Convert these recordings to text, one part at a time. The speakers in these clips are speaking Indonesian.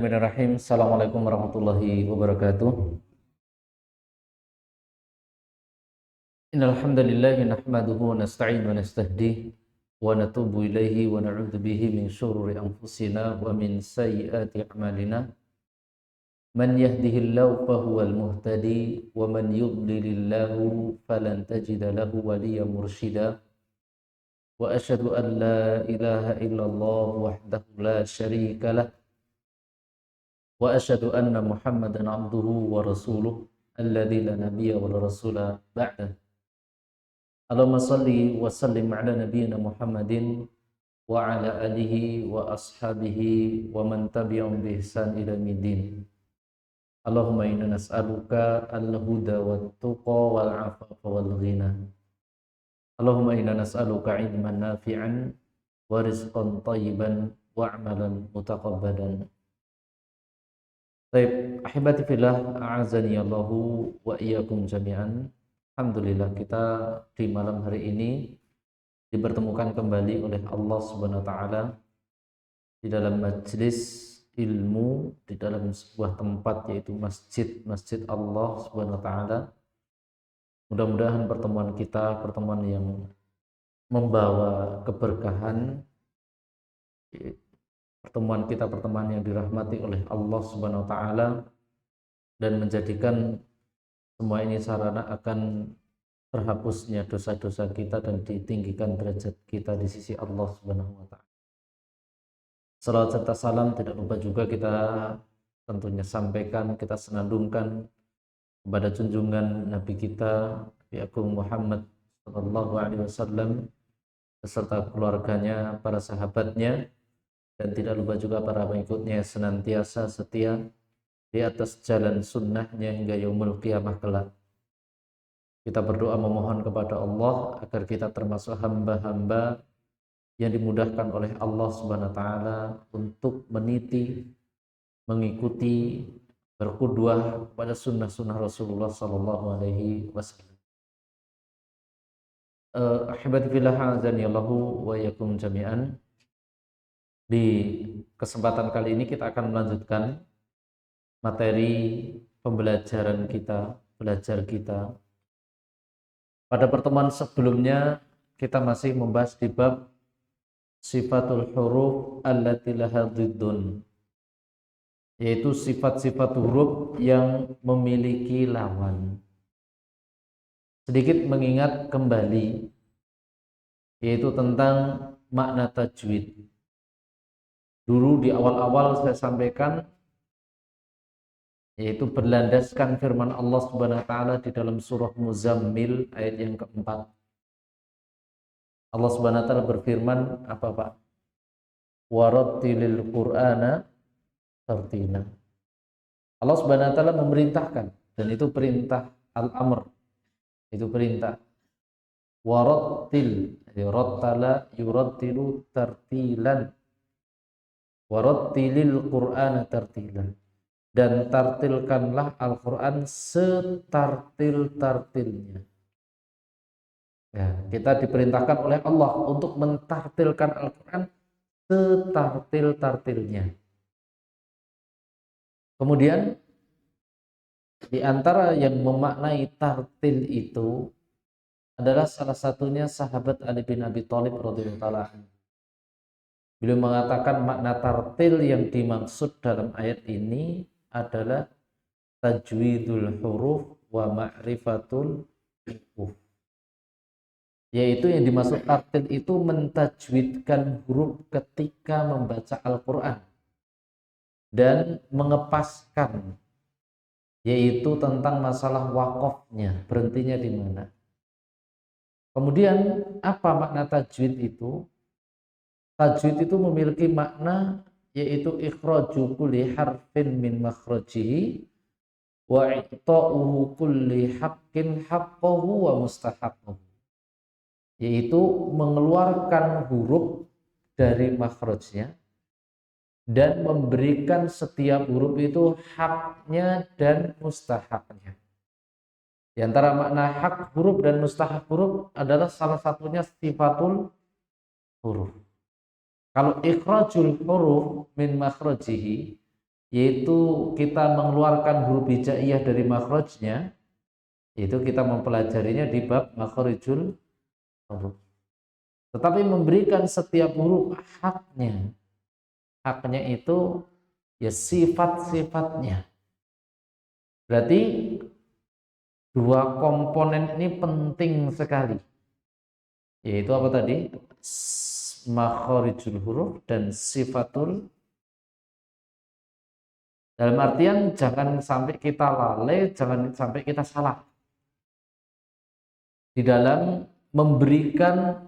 Bismillahirrahmanirrahim. Assalamualaikum warahmatullahi wabarakatuh. Innal hamdalillah nahmaduhu wa nasta'inu wa nastahdihi wa natubu ilaihi wa na'udzu bihi min syururi anfusina wa min sayyiati a'malina. Man yahdihillahu fahuwal muhtadi wa man yudlilillahu falan tajida lahu waliyyan mursyida. Wa asyhadu an la ilaha illallah wahdahu la syarika lah wa asyhadu anna Muhammadan abduhu wa rasuluh alladzi la nabiyya wa la rasula ba'da. Allahumma salli wa sallim ala nabiyyina Muhammadin wa ala alihi wa ashabihi wa man tabi'ahum bi ihsan ila yaumil. Allahumma inna nas'aluka al-huda wat tuqa wal 'afafa wal ghina. Allahumma inna nas'aluka ilman nafi'an wa rizqan thayyiban wa 'amalan mutaqabbalan. Baik, ahibati fillah, a'azani Allahu wa iyyakum jami'an. Alhamdulillah, kita di malam hari ini dipertemukan kembali oleh Allah Subhanahu wa taala di dalam majelis ilmu, di dalam sebuah tempat yaitu masjid Allah Subhanahu wa taala. Mudah-mudahan pertemuan kita pertemuan yang membawa keberkahan, pertemuan yang dirahmati oleh Allah Subhanahu wa taala, dan menjadikan semua ini sarana akan terhapusnya dosa-dosa kita dan ditinggikan derajat kita di sisi Allah Subhanahu wa taala. Salawat serta salam tidak lupa juga kita tentunya sampaikan, kita senandungkan kepada junjungan Nabi kita, Nabi Agung Muhammad sallallahu alaihi wasallam beserta keluarganya, para sahabatnya, dan tidak lupa juga para pengikutnya senantiasa setia di atas jalan sunnahnya hingga yaumul qiyamah kelak. Kita berdoa memohon kepada Allah agar kita termasuk hamba-hamba yang dimudahkan oleh Allah Subhanahu wa taala untuk meniti, mengikuti, berqudwah pada sunnah-sunnah Rasulullah sallallahu alaihi wasallam. Ahibati fillah, azanillahu wa iyyakum jami'an. Di kesempatan kali ini kita akan melanjutkan materi pembelajaran kita, belajar kita. Pada pertemuan sebelumnya kita masih membahas di bab sifatul huruf allati laha dhiddun, yaitu sifat-sifat huruf yang memiliki lawan. Sedikit mengingat kembali, yaitu tentang makna tajwid. Dulu di awal-awal saya sampaikan, yaitu berlandaskan firman Allah Subhanahu wa taala di dalam surah Muzammil ayat yang keempat. Allah Subhanahu wa taala berfirman apa Pak? Warattilil Qur'ana tartila. Allah Subhanahu wa taala memerintahkan, dan itu perintah al-amr. Itu perintah. Warattil, rattala yurattilu tartilan. Warattilil Qur'ana tartila. Dan tartilkanlah Al-Quran setartil-tartilnya. Ya, kita diperintahkan oleh Allah untuk mentartilkan Al-Quran setartil-tartilnya. Kemudian di antara yang memaknai tartil itu adalah salah satunya sahabat Ali bin Abi Thalib radhiyallahu anhu. Beliau mengatakan makna tartil yang dimaksud dalam ayat ini adalah tajwidul huruf wa ma'rifatul huruf, yaitu yang dimaksud tartil itu mentajwidkan huruf ketika membaca Al-Quran dan mengepaskan, yaitu tentang masalah wakofnya, berhentinya di mana. Kemudian apa makna tajwid itu? Tajwid itu memiliki makna yaitu ikhraju kulli harfin min makhrajihi wa i'ta'uhu kulli haqqin haqqahu wa mustahaqqahu, yaitu mengeluarkan huruf dari makhrajnya dan memberikan setiap huruf itu haknya dan mustahaknya. Di antara makna hak huruf dan mustahak huruf adalah salah satunya sifatul huruf. Kalau ikhrajul huruf min makhrajihi, yaitu kita mengeluarkan huruf hijaiyah dari makhrajnya, itu kita mempelajarinya di bab makharijul huruf. Tetapi memberikan setiap huruf haknya. Haknya itu ya sifat-sifatnya. Berarti dua komponen ini penting sekali. Yaitu apa tadi? Makharijul huruf dan sifatul. Dalam artian jangan sampai kita lalai, jangan sampai kita salah di dalam memberikan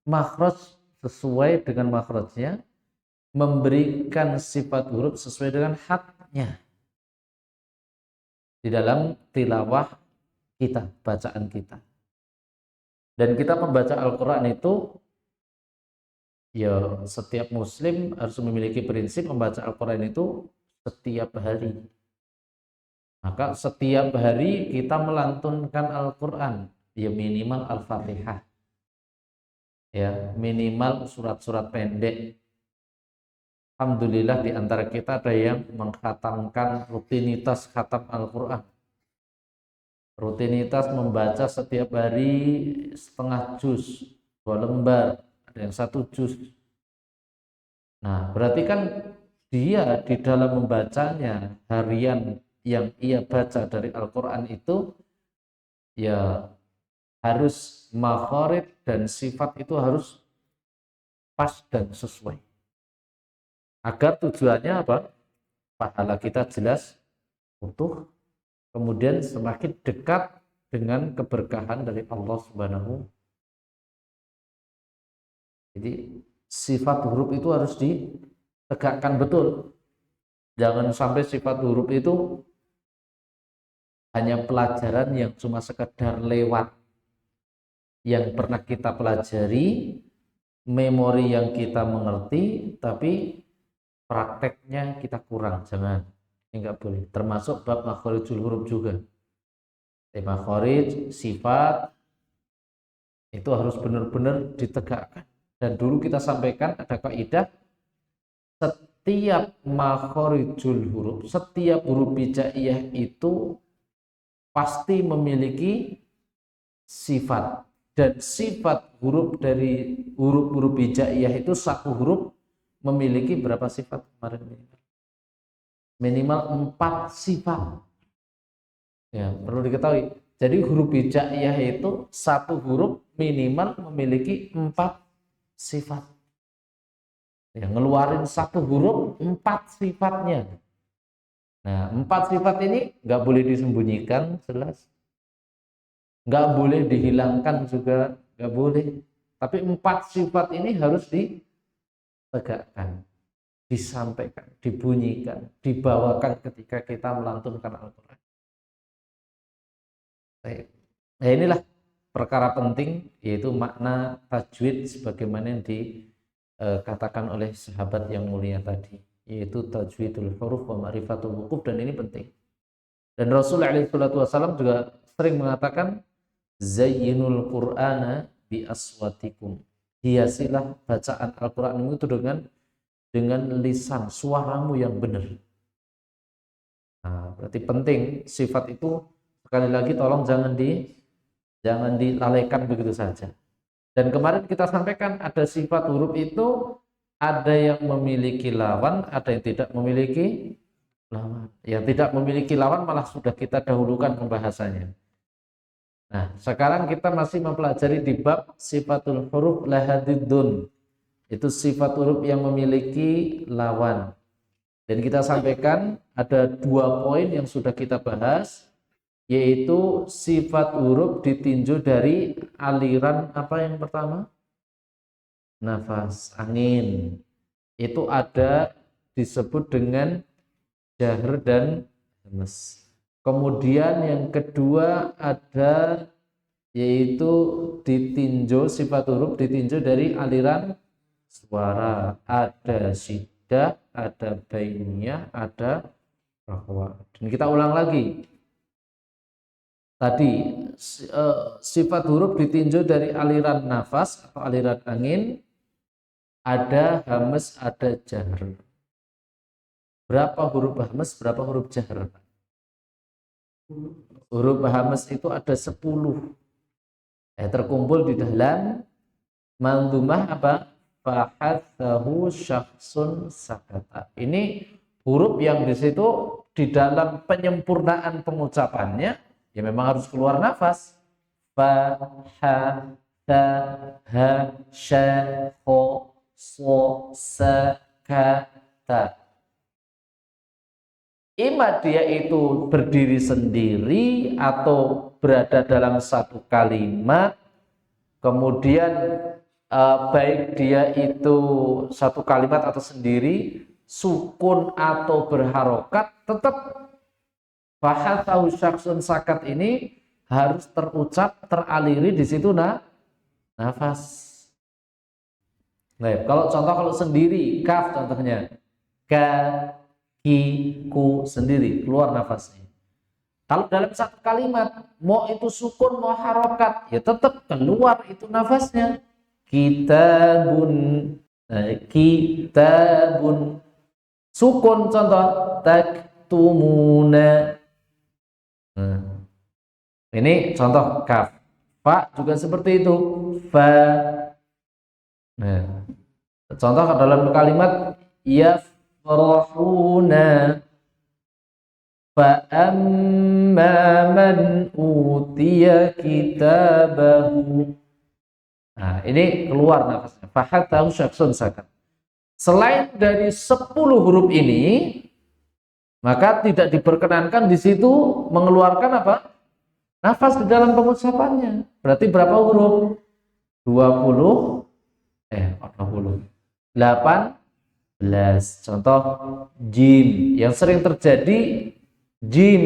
makhraj sesuai dengan makhrajnya, memberikan sifat huruf sesuai dengan haknya di dalam tilawah kita, bacaan kita. Dan kita membaca Al-Quran itu, ya setiap muslim harus memiliki prinsip membaca Al-Quran itu setiap hari. Maka setiap hari kita melantunkan Al-Quran, ya minimal Al-Fatihah, ya minimal surat-surat pendek. Alhamdulillah di antara kita ada yang mengkhatamkan rutinitas khatam Al-Quran. Rutinitas membaca setiap hari setengah juz, 2 lembar, ada yang 1 juz. Nah, berarti kan dia di dalam membacanya harian yang ia baca dari Al-Quran itu ya harus makharij dan sifat itu harus pas dan sesuai. Agar tujuannya apa? Pahala kita jelas utuh, kemudian semakin dekat dengan keberkahan dari Allah Subhanahu. Jadi sifat huruf itu harus ditegakkan betul. Jangan sampai sifat huruf itu hanya pelajaran yang cuma sekedar lewat, yang pernah kita pelajari, memori yang kita mengerti, tapi prakteknya kita kurang. Jangan, ini enggak boleh. Termasuk bab makharijul huruf juga. Makharij, sifat itu harus benar-benar ditegakkan. Dan dulu kita sampaikan ada kaidah, setiap makharijul huruf, setiap huruf hijaiyah itu pasti memiliki sifat, dan sifat huruf dari huruf-huruf hijaiyah itu satu huruf memiliki berapa sifat kemarin? Minimal 4 sifat. Ya, perlu diketahui. Jadi huruf hijaiyah itu satu huruf minimal memiliki 4 sifat. Ya, ngeluarin satu huruf 4 sifatnya. Nah, 4 sifat ini nggak boleh disembunyikan, jelas. Nggak boleh dihilangkan juga, nggak boleh. Tapi 4 sifat ini harus ditegakkan, disampaikan, dibunyikan, dibawakan ketika kita melantunkan Al-Quran. Nah, inilah perkara penting, yaitu makna tajwid sebagaimana yang dikatakan oleh sahabat yang mulia tadi, yaitu tajwidul huruf wa ma'rifatul wuquf, dan ini penting. Dan Rasulullah SAW juga sering mengatakan, zayyinul Qur'ana bi aswatikum. Hiasilah bacaan Al-Quran itu dengan lisan, suaramu yang benar. Nah, berarti penting sifat itu, sekali lagi tolong jangan dilalaikan begitu saja. Dan kemarin kita sampaikan ada sifat huruf itu ada yang memiliki lawan, ada yang tidak memiliki lawan. Yang tidak memiliki lawan malah sudah kita dahulukan pembahasannya. Nah, sekarang kita masih mempelajari di bab sifatul huruf lahadiddun. Itu sifat huruf yang memiliki lawan. Dan kita sampaikan ada 2 poin yang sudah kita bahas, yaitu sifat huruf ditinjau dari aliran apa yang pertama? Nafas, angin. Itu ada disebut dengan jahr dan hamas. Kemudian yang kedua ada yaitu ditinjau, sifat huruf ditinjau dari aliran suara. Ada syiddah, ada bainiyah, ada rahwa. Dan kita ulang lagi. Tadi sifat huruf ditinjau dari aliran nafas atau aliran angin, ada hamas, ada jahr. Berapa huruf hamzah, berapa huruf jar? Huruf hamzah itu ada 10. Terkumpul di dalam mandumah apa? Fahathahu syakhsun sakata. Ini huruf yang di situ di dalam penyempurnaan pengucapannya ya memang harus keluar nafas. Fa, ha, ta, ha, sha, ho, so, sa, ka, ta. Ima dia itu berdiri sendiri atau berada dalam satu kalimat, kemudian baik dia itu satu kalimat atau sendiri, sukun atau berharokat, tetap fahathahu syakhsun sakat ini harus terucap, teraliri di situ nafas. Nah, kalau sendiri, kaf contohnya, ka, ki, ku sendiri, keluar nafasnya. Kalau dalam satu kalimat, mau itu sukun, mau harokat, ya tetap keluar itu nafasnya. Kitabun, kitabun. Sukun contoh, taktumuna. Ini contoh kaf. Fa juga seperti itu. Fa. Nah, contoh dalam kalimat yafrahuna. Fa amma man utiya kitabahu. Nah, ini keluar nafasnya. Fahathahu syakhsun sakat. Selain dari 10 huruf ini, maka tidak diperkenankan di situ mengeluarkan apa? Nafas di dalam pengucapannya. Berarti berapa huruf? 20 18. Contoh jim. Yang sering terjadi jim.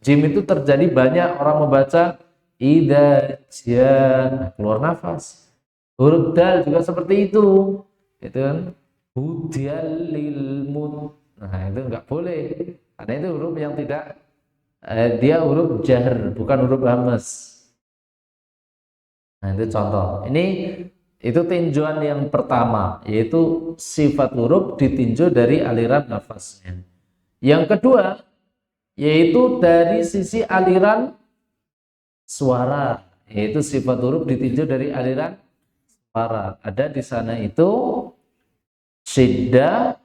Jim itu terjadi banyak orang membaca idza jaa, keluar nafas. Huruf dal juga seperti itu. Itu kan hudyal lil mut. Nah, itu enggak boleh. Karena itu huruf yang tidak dia huruf jahr, bukan huruf hamzah. Nah, itu contoh. Ini itu tinjauan yang pertama, yaitu sifat huruf ditinjau dari aliran nafasnya. Yang kedua, yaitu dari sisi aliran suara, yaitu sifat huruf ditinjau dari aliran suara. Ada di sana itu syiddah,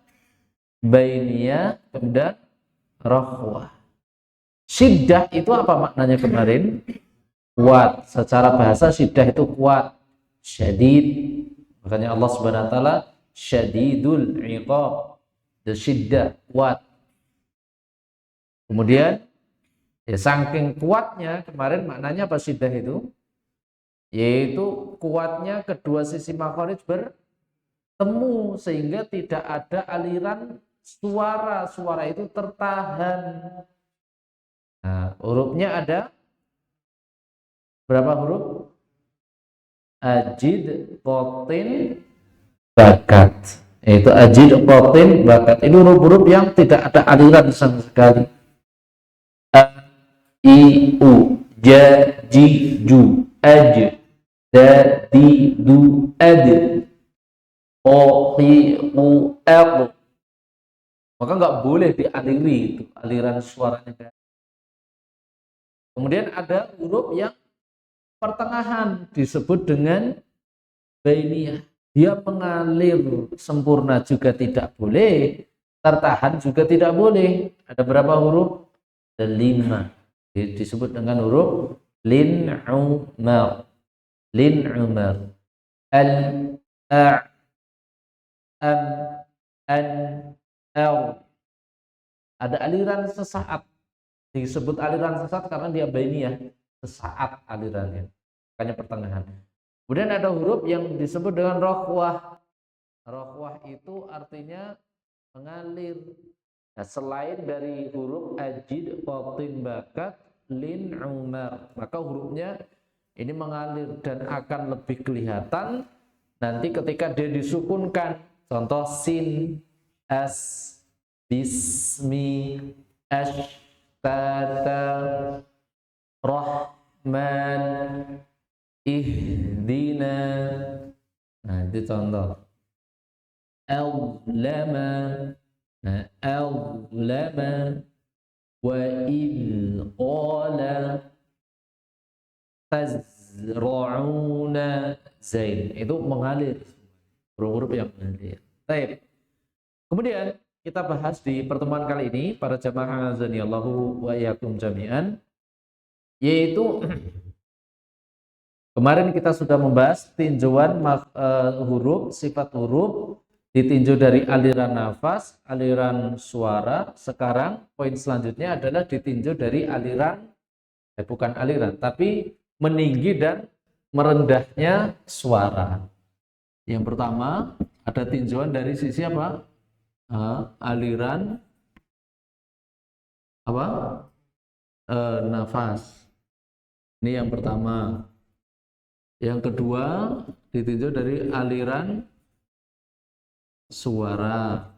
bainiyah, kemudian rakhwah. Syiddah itu apa maknanya kemarin? Kuat. Secara bahasa syiddah itu kuat, syadid. Makanya Allah Subhanahu wa taala syadidul iqab. Syiddah, kuat. Kemudian ya saking kuatnya kemarin maknanya apa syiddah itu? Yaitu kuatnya kedua sisi makhraj bertemu sehingga tidak ada aliran suara. Suara itu tertahan. Nah, hurufnya ada berapa huruf? Ajid, qotin, bakat. Yaitu ajid, qotin, bakat. Ini huruf-huruf yang tidak ada aliran sama sekali. A, I, U, Ja, Ji, Ju, Aj, Da, Di, Du, Ad, O, Hi, U, L. Maka nggak boleh dialiri itu aliran suaranya. Kemudian ada huruf yang pertengahan disebut dengan bainiyah. Dia mengalir sempurna juga tidak boleh, tertahan juga tidak boleh. Ada berapa huruf? Ada 5. Disebut dengan huruf lin umar. Lin umar. Al, a, am, an, al. Ada aliran sesaat. Disebut aliran sesaat karena dia bainiyah, sesaat alirannya, makanya pertengahan. Kemudian ada huruf yang disebut dengan rakhwah. Rakhwah itu artinya mengalir. Nah, selain dari huruf ajid, qatin, bakat, lin, umar, maka hurufnya ini mengalir dan akan lebih kelihatan nanti ketika dia disukunkan. Contoh sin, as, bismi, ash, tata, rahman, ihdina. Nah, itu contoh. Al-lama, Nah, awlama wa idh qala tazra'una zain. Itu mengalir, huruf-huruf yang mengalir. Baik. Kemudian kita bahas di pertemuan kali ini para jamaah azanillahu wa iyyakum jami'an, yaitu kemarin kita sudah membahas tinjauan huruf, sifat huruf ditinjau dari aliran nafas, aliran suara. Sekarang poin selanjutnya adalah ditinjau dari aliran, bukan aliran, tapi meninggi dan merendahnya suara. Yang pertama ada tinjauan dari sisi apa? Aliran apa? Nafas. Ini yang pertama. Yang kedua ditinjau dari aliran suara.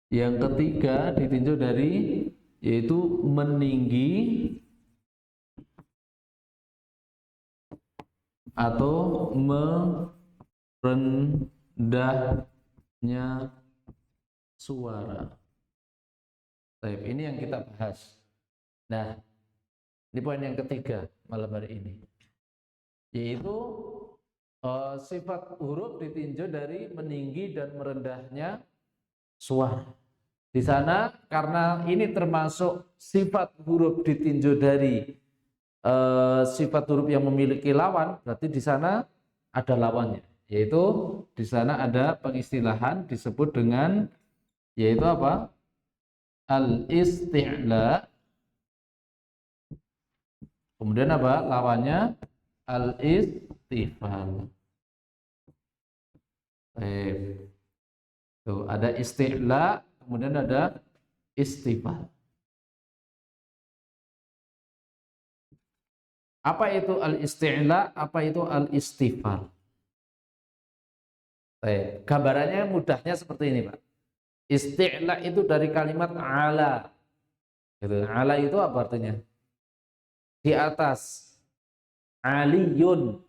Yang ketiga ditinjau dari yaitu meninggi atau merendahnya suara. Baik, ini yang kita bahas. Nah, ini poin yang ketiga malam hari ini, yaitu sifat huruf ditinjau dari meninggi dan merendahnya suara. Di sana karena ini termasuk sifat huruf ditinjau dari sifat huruf yang memiliki lawan, berarti di sana ada lawannya, yaitu di sana ada pengistilahan disebut dengan yaitu apa? Al-isti'la. Kemudian apa? Lawannya al-istifal. Tuh, ada isti'la, kemudian ada istifal. Apa itu al-isti'la? Apa itu al-istifal? Gambarannya mudahnya seperti ini, Pak. Isti'la itu dari kalimat ala. Gitu. Ala itu apa artinya? Di atas. Aliyun,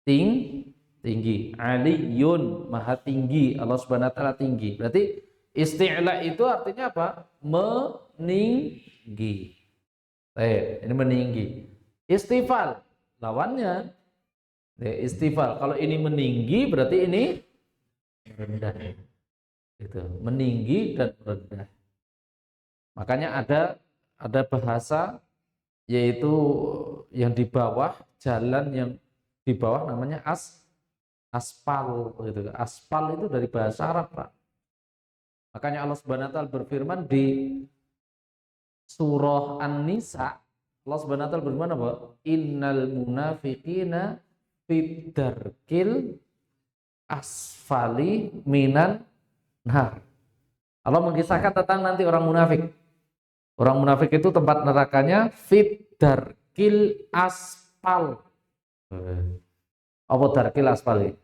tinggi. Aliyun, maha tinggi. Allah Subhanahu wa taala tinggi. Berarti isti'la itu artinya apa? Meninggi. Ini meninggi. Istifal, lawannya istifal. Kalau ini meninggi berarti ini rendah. Itu meninggi dan rendah. Makanya ada bahasa yaitu yang di bawah, jalan yang di bawah namanya aspal gitu. Aspal itu dari bahasa Arab, Pak. Makanya Allah Subhanahu wa taala berfirman di surah An-Nisa, Allah Subhanahu wa taala berfirman apa? Innal munafiqina fid darkil asfali minan. Nah, Allah mengisahkan tentang nanti orang munafik. Orang munafik itu tempat nerakanya fit darkil aspal. Apa darkil aspal?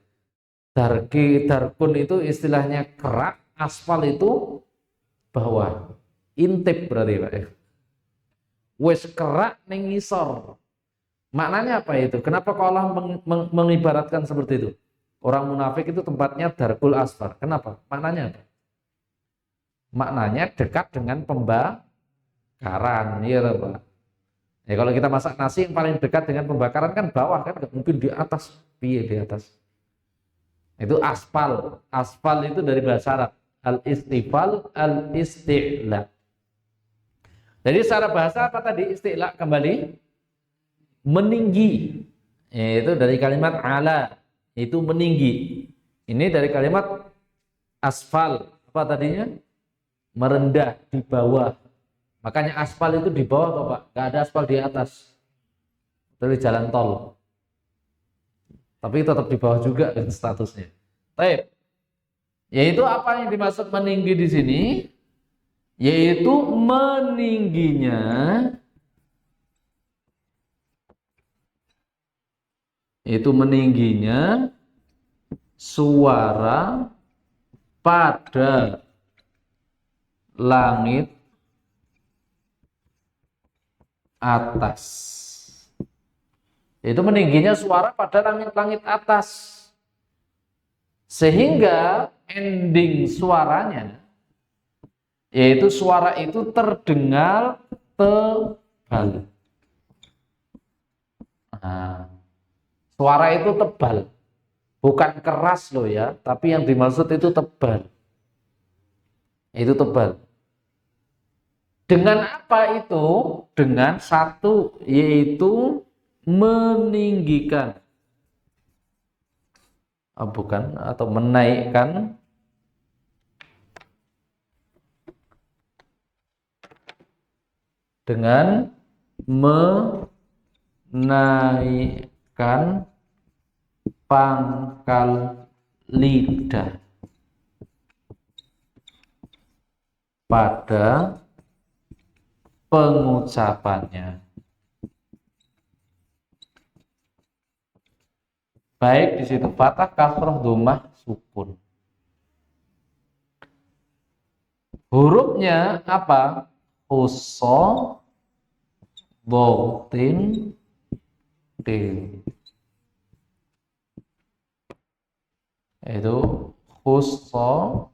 Darkun itu istilahnya kerak, aspal itu bawah. Intip berarti, Pak. Wes kerak ning ngisor. Maknanya apa itu? Kenapa Allah mengibaratkan seperti itu? Orang munafik itu tempatnya darkul asfar. Kenapa? Maknanya apa? Maknanya dekat dengan pembakaran, ya Pak. Ya, kalau kita masak nasi yang paling dekat dengan pembakaran kan bawah, kan nggak mungkin di atas. Piye di atas? Itu aspal. Aspal itu dari bahasa Arab. Al-istifal, al-isti'la. Jadi secara bahasa apa tadi? Isti'la kembali meninggi. Itu dari kalimat ala. Itu meninggi. Ini dari kalimat asfal. Apa tadinya? Merendah, di bawah. Makanya aspal itu di bawah kok, Pak. Gak ada aspal di atas. Dari jalan tol. Tapi tetap di bawah juga kan statusnya. Baik. Yaitu apa yang dimaksud meninggi di sini? Yaitu meningginya suara pada langit atas. Itu meningginya suara pada langit-langit atas. Sehingga ending suaranya yaitu suara itu terdengar tebal. Nah, suara itu tebal, bukan keras loh ya, tapi yang dimaksud itu tebal. Itu tebal. Dengan apa itu? Dengan satu, yaitu meninggikan, bukan, atau menaikkan dengan menaikkan pangkal lidah pada pengucapannya. Baik di situ fathah, kasroh, dhammah, sukun. Hurufnya apa? Husso, bautin, til. Itu husso,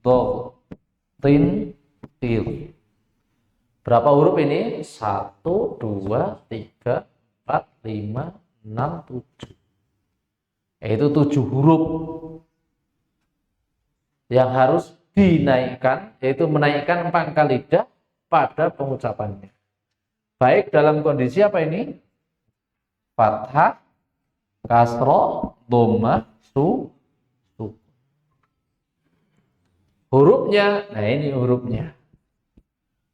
bautin, til. Berapa huruf ini? 1, 2, 3, 4, 5, 6, 7. Yaitu 7 huruf yang harus dinaikkan, yaitu menaikkan pangkal lidah pada pengucapannya. Baik dalam kondisi apa ini? Fathah, kasroh, dhammah, su. Hurufnya, nah ini hurufnya.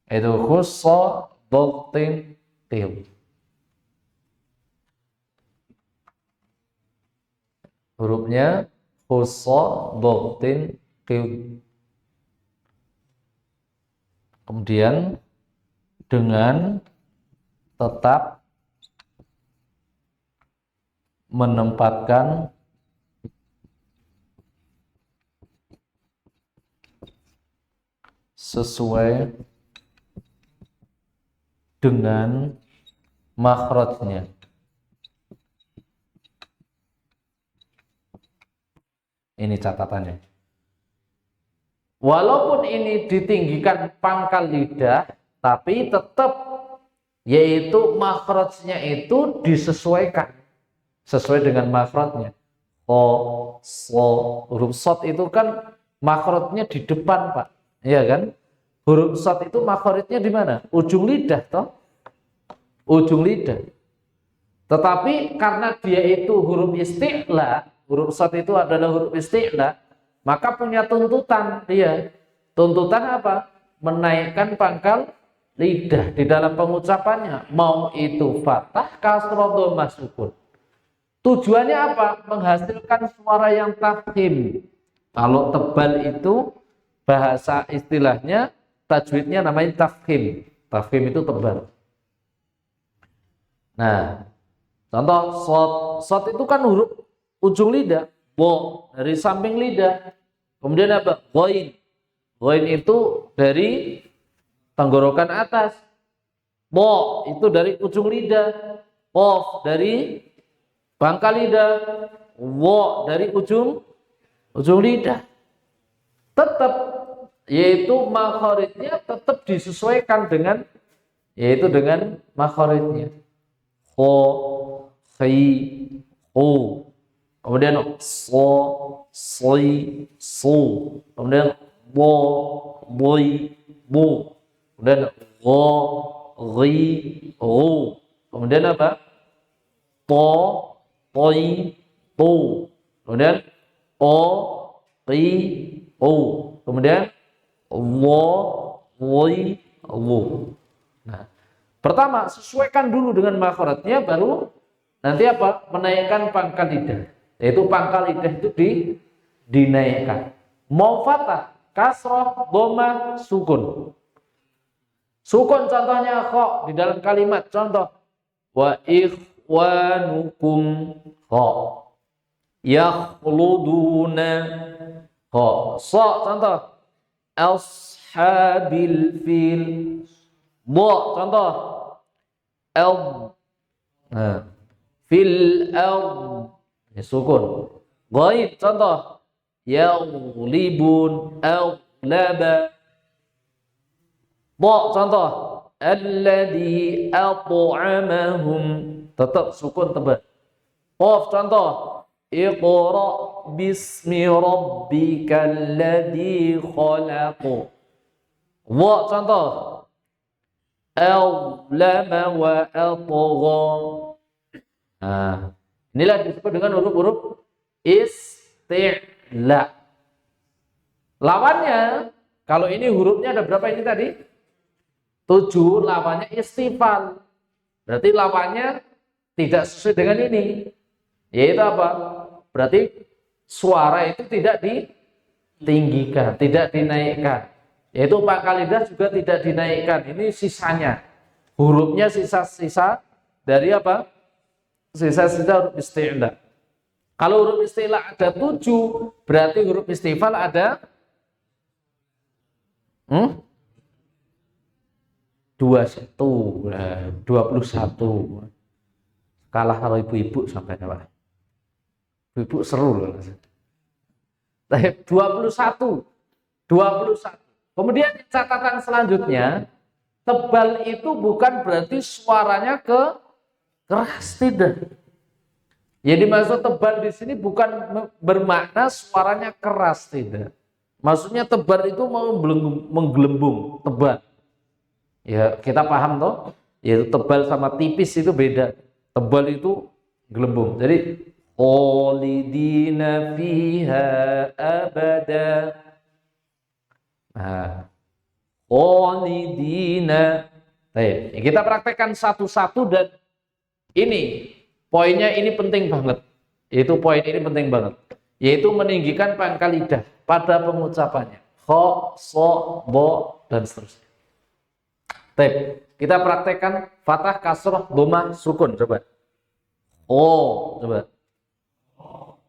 Itu khusso, dhotin, til. Hurufnya khusso, dhotin, til. Kemudian dengan tetap menempatkan sesuai dengan makhrajnya. Ini catatannya. Walaupun ini ditinggikan pangkal lidah, tapi tetap yaitu makhrajnya itu disesuaikan sesuai dengan makhrajnya. Huruf shad itu kan makhrajnya di depan, Pak. Iya kan? Huruf shad itu makhrajnya di mana? Ujung lidah toh. Ujung lidah. Tetapi karena dia itu huruf isti'la, huruf shad itu adalah huruf isti'la, maka punya tuntutan dia. Tuntutan apa? Menaikkan pangkal lidah di dalam pengucapannya. Mau itu fathah, kasroh, dhammah, sukun. Tujuannya apa? Menghasilkan suara yang tafkhim. Kalau tebal itu bahasa istilahnya, tajwidnya namanya tafkhim. Tafkhim itu tebal. Nah, contoh shad. Shad itu kan huruf ujung lidah. Bo dari samping lidah. Kemudian apa? Ghain. Ghain itu dari tenggorokan atas. Bo itu dari ujung lidah. Qaf dari pangkal lidah. Wa dari ujung lidah. Tetap yaitu makharijnya tetap disesuaikan dengan yaitu dengan makharijnya. Kho, khi, hu. Kemudian so, soi, su. Kemudian bo, boi, bu. Kemudian go, ri, ru. Kemudian apa? To, toi, tu. Kemudian o, ri, u. Kemudian wo, woi, wu. Nah, pertama sesuaikan dulu dengan makhrajnya, baru nanti apa? Menaikkan pangkal lidah. Yaitu pangkal lidah itu dinaikkan. Mau fathah, kasroh, dhammah, sukun. Sukun contohnya kho di dalam kalimat. Contoh wa ikhwanukum kho, yakhluduna kho. So contoh ashabil fil. Bo contoh el. Nah, fil el. Sukun. Ghaib contoh yaghlibun, aghlaba. contoh. Alladzi at'amahum, tetap sukun tebal. Qaf contoh. Iqra bismi rabbikal ladzi khalaq. Wa contoh. Al-lama wa atgha. Nah, inilah disebut dengan huruf-huruf isti'la. Lawannya, kalau ini hurufnya ada berapa ini tadi? 7, lawannya istifal. Berarti lawannya tidak sesuai dengan ini. Yaitu apa? Berarti suara itu tidak ditinggikan, tidak dinaikkan. Yaitu pangkal lidah juga tidak dinaikkan. Ini sisanya. Hurufnya sisa-sisa dari apa? Sisa-sisa huruf isti'la. Kalau huruf isti'la ada 7, berarti huruf istifal ada 21. Kalah kalau ibu-ibu sampai Pak. Ibu seru loh. 21. Kemudian catatan selanjutnya, tebal itu bukan berarti suaranya keras, tidak. Jadi maksud tebal di sini bukan bermakna suaranya keras, tidak. Maksudnya tebal itu menggelembung, tebal. Ya, kita paham toh? Yaitu tebal sama tipis itu beda. Tebal itu gelembung. Jadi khalidina fiha abada. Nah, khalidina. Baik, kita praktekkan satu-satu dan ini poinnya ini penting banget. Poin ini penting banget. Yaitu meninggikan pangkal lidah pada pengucapannya. Kha, so, bo, dan seterusnya. Baik, kita praktekkan fathah, kasroh, dhammah, sukun, coba. Coba.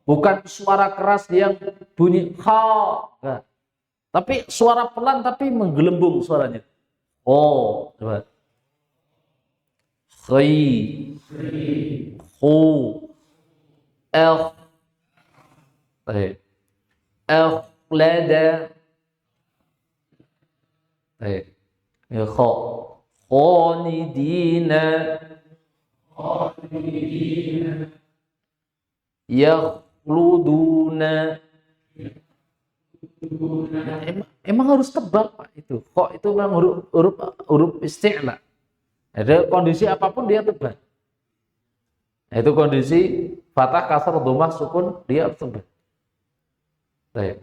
Bukan suara keras yang bunyi kha, enggak. Tapi suara pelan tapi menggelembung suaranya. Coba. Khi, khu, el, baik. Lada, baik. Kha, khalidina, yakhluduna. Emang harus tebal Pak itu. Kok itu memang huruf isti'la. Ada kondisi apapun dia tebal. Itu kondisi fathah, kasar, dhammah, sukun dia tebal. Baik.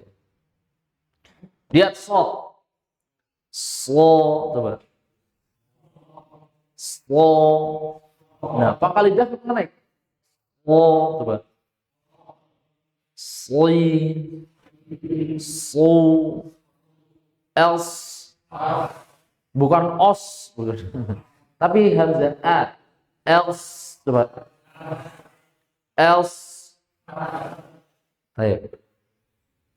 Lihat shad. Coba. Nah, pangkal lidah kita naik. Coba. Else. Bukan os, bukan. Tapi hamzah a. Else, coba. Else. Baik.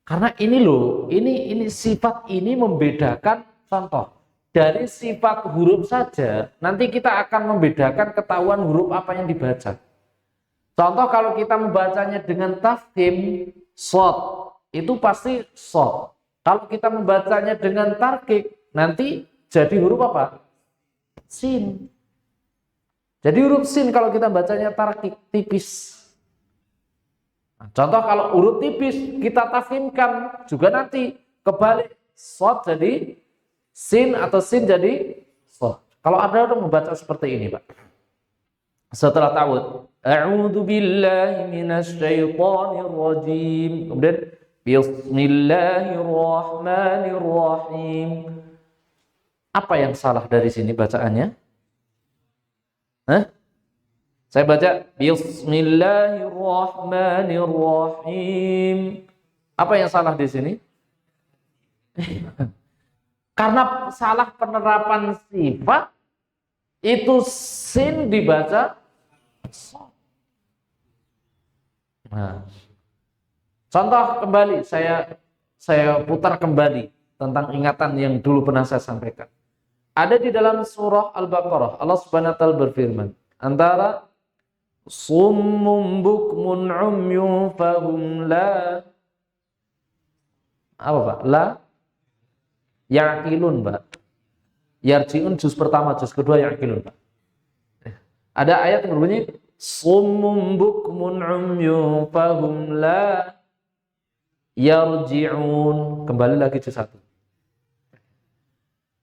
Karena ini loh, ini sifat ini membedakan. Contoh, dari sifat huruf saja, nanti kita akan membedakan ketahuan huruf apa yang dibaca. Contoh, kalau kita membacanya dengan tafkhim, shad, itu pasti shad. Kalau kita membacanya dengan tarqiq, nanti jadi huruf apa? Sin. Jadi huruf sin kalau kita bacanya tarqiq, tipis. Nah, contoh kalau huruf tipis kita tafkhimkan, juga nanti kebalik, shad jadi sin atau sin jadi shad. Kalau ada orang membaca seperti ini, Pak. Setelah ta'awudz, a'udzu billahi minasy syaithanir rajim. Kemudian bismillahirrahmanirrahim. Apa yang salah dari sini bacaannya? Saya baca bismillahirrahmanirrahim. Apa yang salah di sini? Karena salah penerapan sifat, itu sin dibaca shad. Nah, contoh kembali, saya putar kembali tentang ingatan yang dulu pernah saya sampaikan. Ada di dalam surah Al-Baqarah, Allah Subhanahu wa taala berfirman, antara summum bukmun umyun fahum la apa Pak? La yaqilun, Pak. Yarji'un juz pertama, juz kedua ya'qilun. Ada ayat yang berbunyi summum bukmun umyun fahum la yarji'un. Kembali lagi juz 1.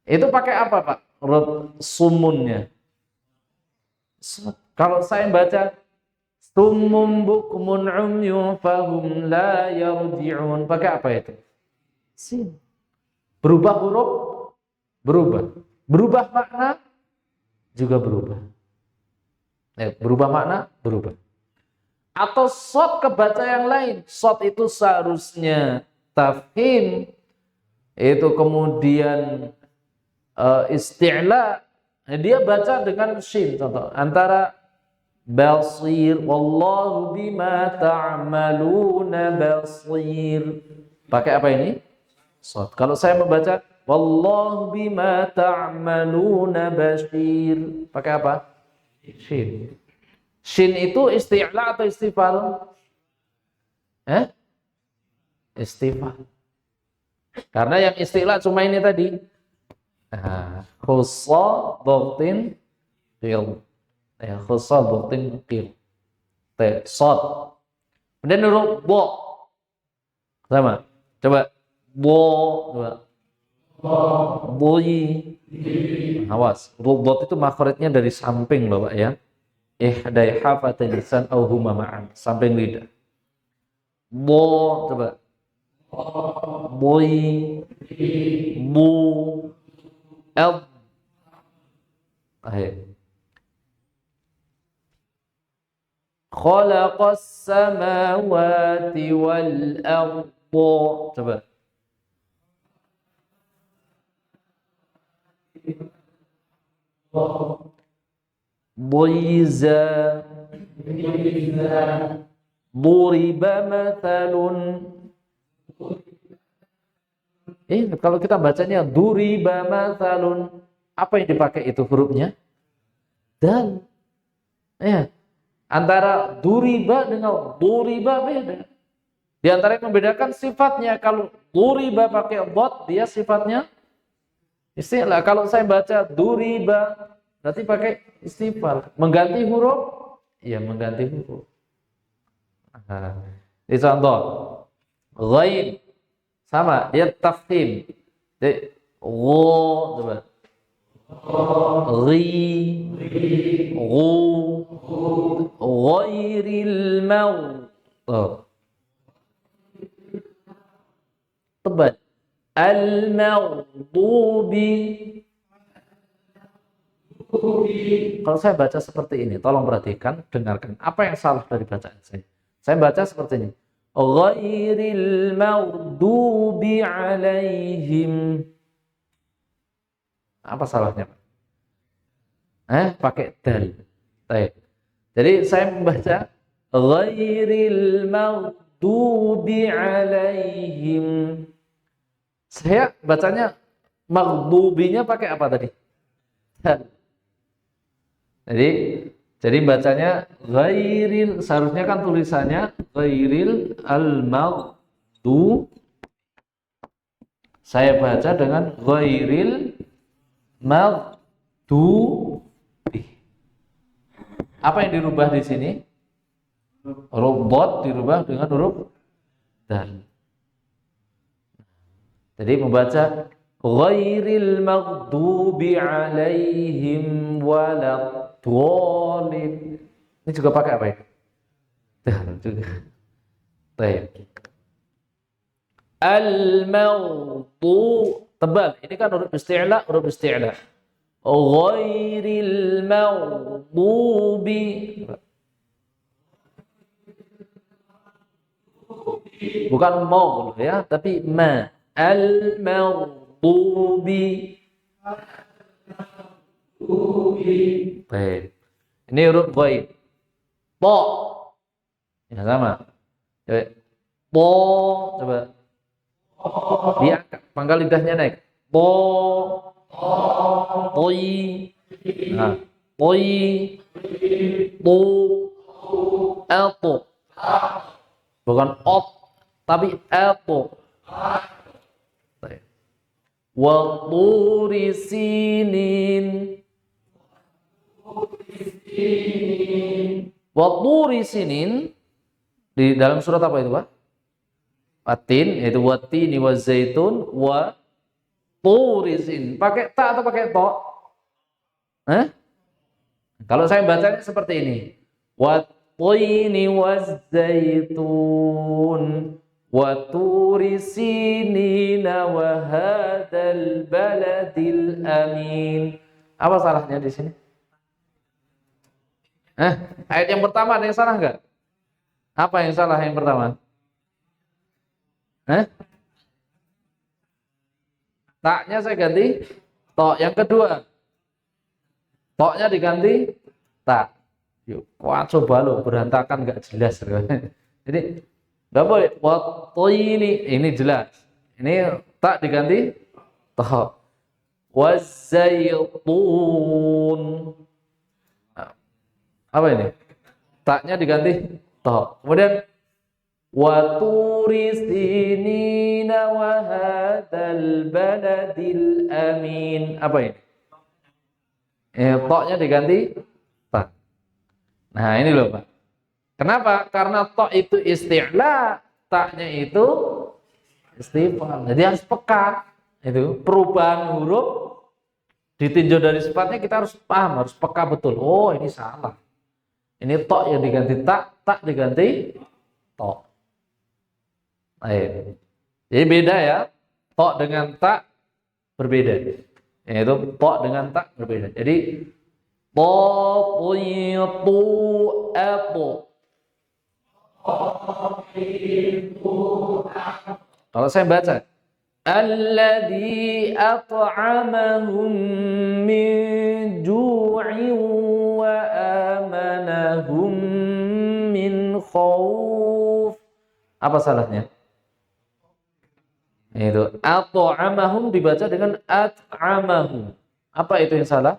Itu pakai apa, Pak? Huruf sumunnya. Kalau saya baca summum bukmun umyun fahum la yarji'un, pakai apa itu? Sin. Berubah huruf? Berubah. Berubah makna? Juga berubah. Berubah makna? Berubah. Atau shad kebaca yang lain. Shad itu seharusnya tafhim, itu kemudian isti'la, dia baca dengan shin. Contoh antara basir, wallahu bima ta'maluna basir, pakai apa ini? Shad. Kalau saya membaca wallahu bima ta'maluna basir, pakai apa? Shin. Shin itu isti'la atau istifal? Istifal. Karena yang isti'la cuma ini tadi. Khussa dhaghtin qil. Khussa dhaghtin qil. Shad. Kemudian huruf bo. Sama. Coba bo, coba. Boyi. Awas. Huruf dot itu makhrajnya dari samping, Bapak ya. Ihdai hafatin lisan au huma ma'an, samping lidah. Bo, coba. Boyi. Bu. El. Ayo. Khalaqas samawati wal arda. Coba. Boiza. Duriba mathalun. Kalau kita bacanya duriba mathalun, apa yang dipakai itu hurufnya? Dal. Antara duriba dengan duriba beda. Di antara yang membedakan sifatnya. Kalau duriba pakai dot, dia sifatnya istilah. Kalau saya baca duriba, berarti pakai istifal. Mengganti huruf? Iya, mengganti huruf. Ini contoh. Ghaib. Sama, dia tafkhim. Jadi, coba. Ghi. Ghu. Ghairil maut. Tebal. Al-maghdubi. Kalau saya baca seperti ini, tolong perhatikan, dengarkan. Apa yang salah dari bacaan saya? Saya baca seperti ini. Ghairil maghdubi alaihim. Apa salahnya, Pak? Pakai dal. Jadi saya membaca ghairil maghdubi alaihim. Saya bacanya maghdubinya pakai apa tadi? Dal. Jadi bacanya ghairil, seharusnya kan tulisannya ghairil al-maghdu. Saya baca dengan ghairil maghdubi. Apa yang dirubah di sini? Huruf dot dirubah dengan huruf dal. Jadi membaca ghairil maghdubi alaihim waladdallin. Ini juga pakai apa ya? Dal juga. Baik. Al-maghdu tebal. Ini kan huruf isti'la, huruf isti'la. Ghairil maghdubi. Bukan mau ya, tapi ma. Al-maghdubi. Baik. Ini huruf ghaib. Po. Ya sama. Coba. Po. Coba. Diangkat. Pangkal lidahnya naik. Po. Poi. Nah. Poi. Po. Elpo. Bukan ot. Tapi elpo. wa turi sinin. Wa turi sinin di dalam surat apa itu, Pak? Atin, yaitu watini wa zaitun wa turi sinin. Pakai ta atau pakai to? Kalau saya bacanya seperti ini. Wat-tini waz-zaitun wa turi sinina wa hadzal baladil amin. Apa salahnya di sini? Ayat yang pertama ada yang salah enggak? Apa yang salah yang pertama? Taknya saya ganti to. Yang kedua, toknya diganti tak. Yuk, wah coba lo berantakan nggak jelas. Jadi nggak boleh. Waktu ini jelas. Ini tak diganti tok. Wazaitun. Apa ini? Taknya diganti tok. Kemudian waturi sinina wa hadzal baladil amin. Apa ini? Toknya diganti tak. Nah ini loh Pak. Kenapa? Karena tok itu isti'la, taknya itu istifham. Jadi harus peka. Itu perubahan huruf ditinjau dari sifatnya kita harus paham, harus peka betul. Oh ini salah. Ini tok yang diganti tak, tak diganti tok. Jadi beda ya. Tok dengan tak berbeda. Yaitu tok dengan tak berbeda. Jadi itu epo. Kalau saya baca alladzi at'amahum min ju'in wa amanahum min khauf. Apa salahnya? Itu at'amahum dibaca dengan at'amahum. Apa itu yang salah?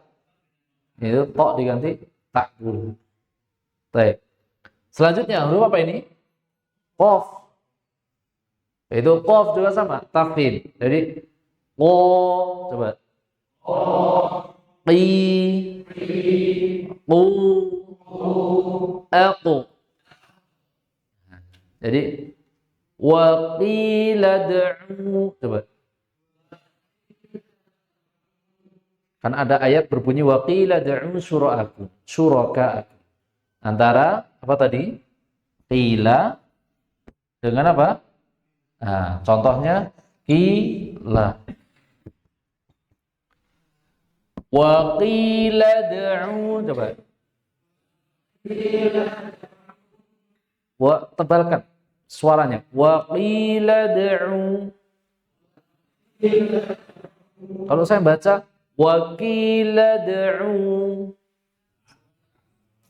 Itu tok diganti tak dulu. Baik. Selanjutnya huruf apa ini? Qaf. Itu qaf juga sama, tafkhim. Jadi coba. Qi qu aqu. Jadi wa qila da'u. Coba. Kan ada ayat berbunyi wa qila da'u syuraka'akum. Antara apa tadi? Qila dengan apa? Nah, contohnya qila. Wa qila da'u. Coba. Wa tebalkan suaranya. Wa qila da'u. Kalau saya baca wa qila da'u.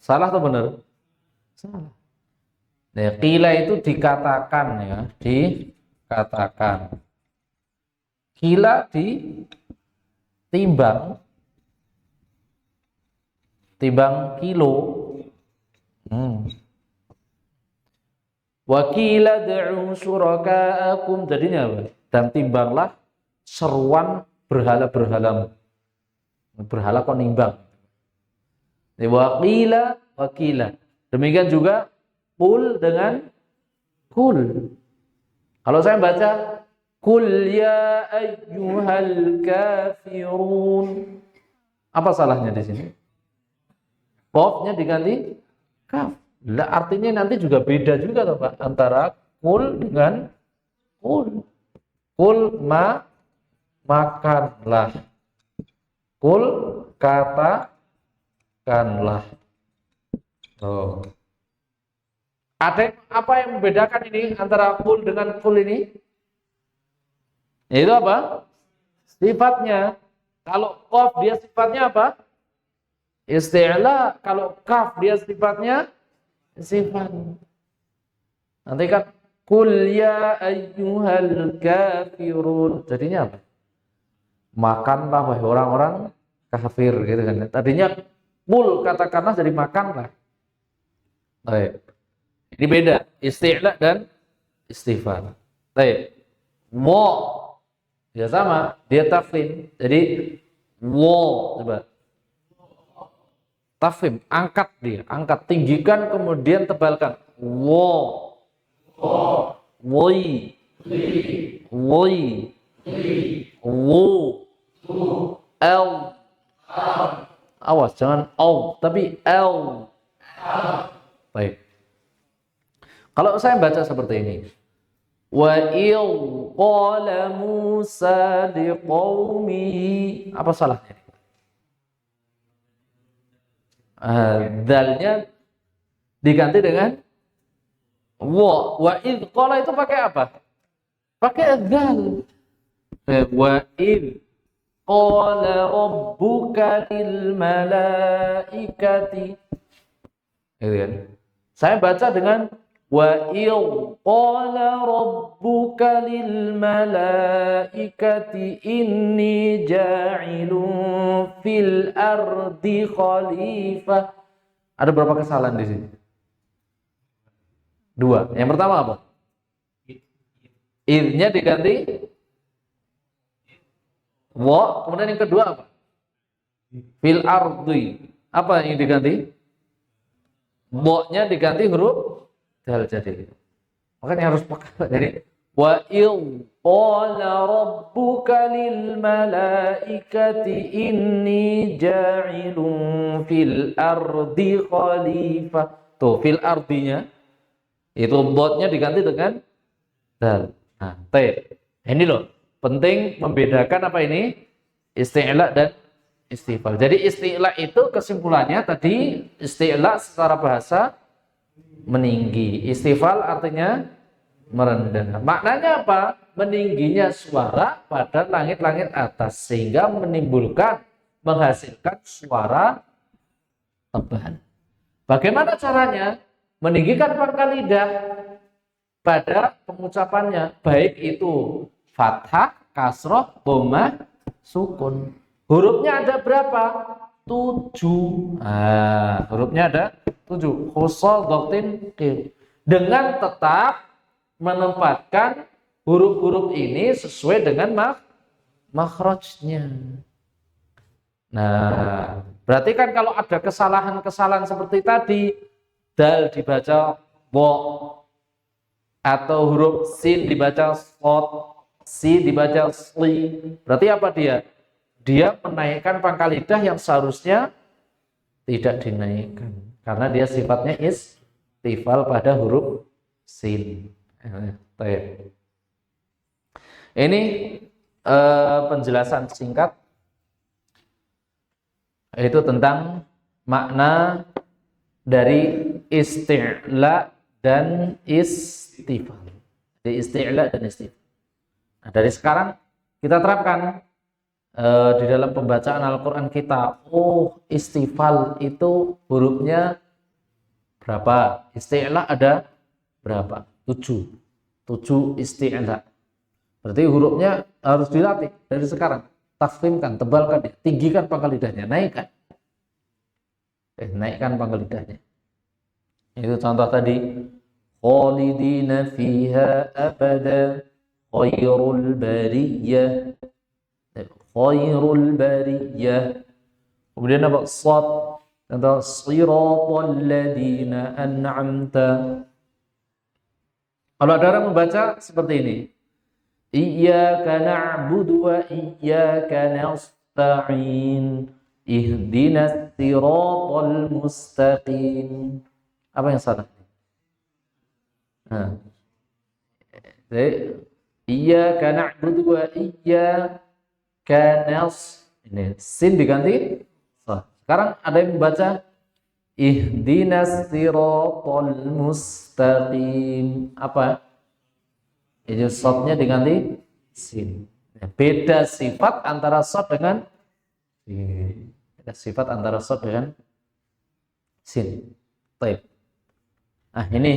Salah atau benar? Salah. Nah, qila itu dikatakan ya, dikatakan. Qila ditimbang. Timbang kilo. Wa qila da'u syuraka'akum. Jadinya apa? Dan timbanglah seruan berhala-berhalamu. Berhala kok nimbang. Wa qila. Demikian juga kul dengan kul. Kalau saya baca kul ya ayyuhal kafirun. Apa salahnya di sini? Qafnya diganti kaf. Lah artinya nanti juga beda juga toh Pak antara kul dengan kul. Kul makanlah. Kul katakanlah. Oh. Ada apa yang membedakan ini antara kul dengan kul ini? Itu apa? Sifatnya. Kalau qaf dia sifatnya apa? Isti'la. Kalau kaf dia sifatnya sifat. Nanti kan kul ya ayyuhal kafirun. Jadinya apa? Makanlah wahai orang-orang kafir gitu kan. Tadinya kul katakanlah jadi makanlah. Baik. Ini beda, isti'la dan istighfar. Baik. Wa Ya sama, dia tafkhim. Jadi wo, coba. Tafkhim, angkat dia, angkat, tinggikan kemudian tebalkan. Wo, woi, woi, wo, l. Awas, jangan au, tapi l. Baik. Kalau saya baca seperti ini, wa il qala Musa liqaumihi, apa salahnya? Dalnya diganti dengan wa id qala itu pakai apa? Pakai dal. Wa id qala rabbuka lil malaikati. Gitu kan? Saya baca dengan wa id qala rabbuka lil malaikati inni ja'ilun fil ardi khalifah. Ada berapa kesalahan di sini? Dua. Yang pertama apa? Idnya diganti wa, kemudian yang kedua apa? Fil ardi. Apa yang diganti? Wa-nya diganti huruf dal jadi. Makanya harus pakai. Jadi wa il qala rabbuka lil malaikati inni ja'ilun fil ardi khalifah. Tuh, fil ardinya itu dotnya diganti dengan dal. Nah, T. Ini loh, penting membedakan apa ini? Isti'la dan istifal. Jadi isti'la itu kesimpulannya tadi, isti'la secara bahasa meninggi. Istifal artinya merendah. Maknanya apa? Meningginya suara pada langit-langit atas sehingga menghasilkan suara tebal. Bagaimana caranya? Meninggikan pangkal lidah pada pengucapannya, baik itu fathah, kasroh, dhammah, sukun. Hurufnya ada berapa? 7. Hurufnya ada 7. Khusal, doktin, qil. Dengan tetap menempatkan huruf-huruf ini sesuai dengan makhrajnya. Nah, berarti kan kalau ada kesalahan-kesalahan seperti tadi, dal dibaca bo, atau huruf sin dibaca sod, si dibaca sli, berarti apa dia? Dia menaikkan pangkal lidah yang seharusnya tidak dinaikkan, karena dia sifatnya istifal pada huruf sin. Ini penjelasan singkat itu tentang makna dari isti'la dan istifal. Jadi isti'la dan istifal. Nah, dari sekarang kita terapkan di dalam pembacaan Al-Quran kita. Oh, istifal itu hurufnya berapa? Isti'la ada berapa? 7. 7 isti'la. Berarti hurufnya harus dilatih dari sekarang. Tafkhimkan, tebalkan, tinggikan pangkal lidahnya, naikkan. Naikkan pangkal lidahnya. Itu contoh tadi. Khalidina fiha abada khairul bariyah. Khairul bariyah. Kemudian apa? Shad. Contoh siratal ladzina an'amta. Kalau ada orang membaca seperti ini. Iyyaka na'budu wa iyyaka nasta'in. Ihdinas siratal mustaqim. Apa yang salah? Nah. Iyyaka na'budu wa iyyaka ini sin diganti sa. Sekarang ada yang membaca ihdinas siratal mustaqim. Apa? Ini shadnya diganti sin. Beda sifat antara shad dengan sin. Beda sifat antara shad dengan sin. Baik. Nah, ini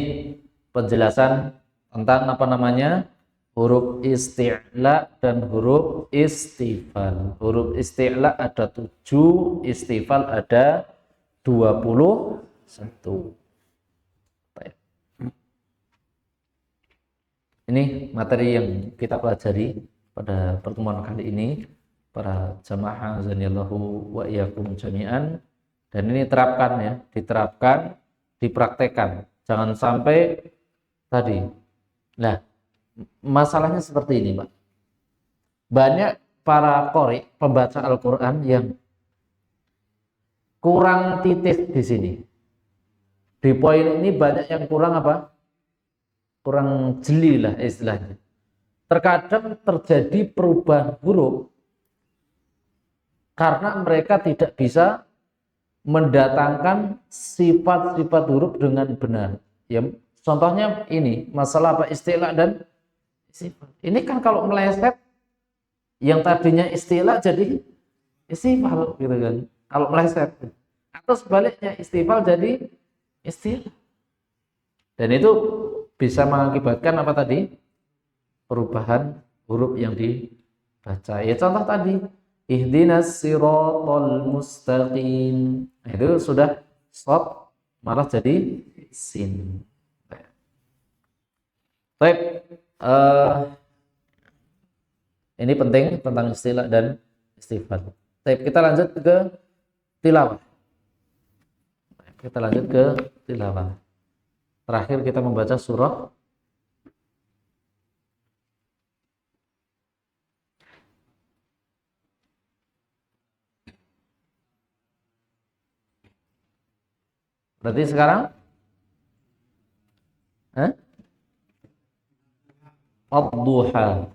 penjelasan tentang apa namanya? Huruf isti'la dan huruf istifal. Huruf isti'la ada 7, istifal ada 21. Baik. Ini materi yang kita pelajari pada pertemuan kali ini para jamaah azanillahu wa iyyakum jami'an. Dan ini diterapkan, dipraktekkan. Jangan sampai tadi. Nah, masalahnya seperti ini, Pak. Banyak para qori, pembaca Al-Qur'an yang kurang titik di sini. Di poin ini banyak yang kurang apa? Kurang jeli lah istilahnya. Terkadang terjadi perubahan huruf karena mereka tidak bisa mendatangkan sifat-sifat huruf dengan benar. Ya, contohnya ini, masalah apa istilah dan sifat. Ini kan kalau meleset yang tadinya istilah jadi istifal gitu kan. Kalau meleset. Atau sebaliknya istifal jadi istilah. Dan itu bisa mengakibatkan apa tadi? Perubahan huruf yang dibaca. Ya contoh tadi, ihdinas siratal mustaqim. Nah, itu sudah stop malah jadi sin. Baik, ini penting tentang istilah dan istifat. Baik, kita lanjut ke tilawah. Terakhir kita membaca surah berarti sekarang ad-duha.